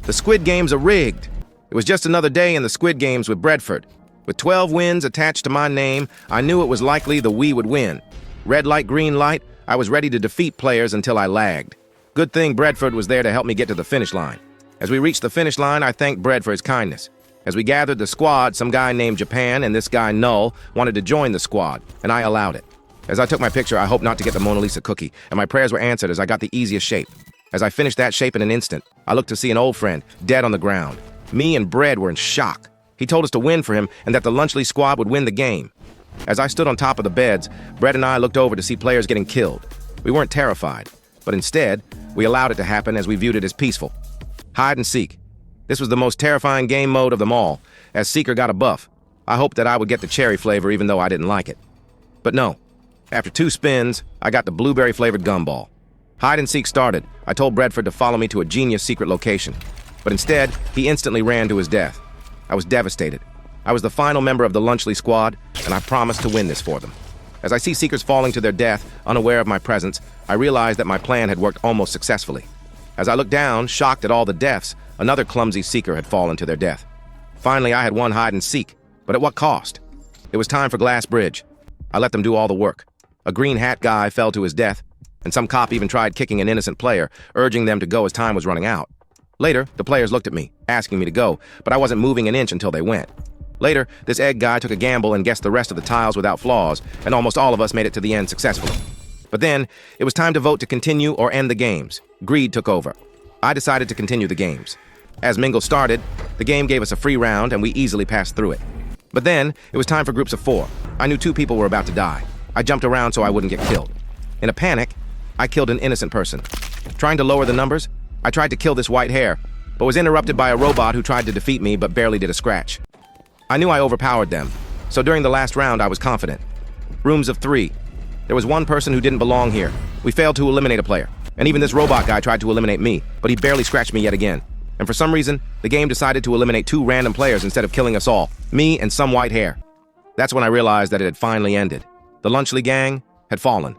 The Squid Games are rigged. It was just another day in the Squid Games with Bradford. With 12 wins attached to my name, I knew it was likely the we would win. Red light, green light, I was ready to defeat players until I lagged. Good thing Bradford was there to help me get to the finish line. As we reached the finish line, I thanked Brad for his kindness. As we gathered the squad, some guy named Japan and this guy Null wanted to join the squad, and I allowed it. As I took my picture, I hoped not to get the Mona Lisa cookie, and my prayers were answered as I got the easiest shape. As I finished that shape in an instant, I looked to see an old friend, dead on the ground. Me and Brad were in shock. He told us to win for him and that the Lunchley squad would win the game. As I stood on top of the beds, Brad and I looked over to see players getting killed. We weren't terrified, but instead, we allowed it to happen as we viewed it as peaceful. Hide and seek. This was the most terrifying game mode of them all, as Seeker got a buff. I hoped that I would get the cherry flavor even though I didn't like it. But no. After 2 spins, I got the blueberry-flavored gumball. Hide and seek started. I told Bradford to follow me to a genius secret location. But instead, he instantly ran to his death. I was devastated. I was the final member of the Lunchley squad, and I promised to win this for them. As I see Seekers falling to their death, unaware of my presence, I realized that my plan had worked almost successfully. As I looked down, shocked at all the deaths, another clumsy Seeker had fallen to their death. Finally, I had won hide and seek, but at what cost? It was time for Glass Bridge. I let them do all the work. A green hat guy fell to his death, and some cop even tried kicking an innocent player, urging them to go as time was running out. Later, the players looked at me, asking me to go, but I wasn't moving an inch until they went. Later, this egg guy took a gamble and guessed the rest of the tiles without flaws, and almost all of us made it to the end successfully. But then, it was time to vote to continue or end the games. Greed took over. I decided to continue the games. As Mingle started, the game gave us a free round and we easily passed through it. But then, it was time for groups of 4. I knew 2 people were about to die. I jumped around so I wouldn't get killed. In a panic, I killed an innocent person. Trying to lower the numbers, I tried to kill this white hair, but was interrupted by a robot who tried to defeat me but barely did a scratch. I knew I overpowered them, so during the last round I was confident. Rooms of 3. There was one person who didn't belong here. We failed to eliminate a player, and even this robot guy tried to eliminate me, but he barely scratched me yet again. And for some reason, the game decided to eliminate 2 random players instead of killing us all, me and some white hair. That's when I realized that it had finally ended. The Lunchley gang had fallen.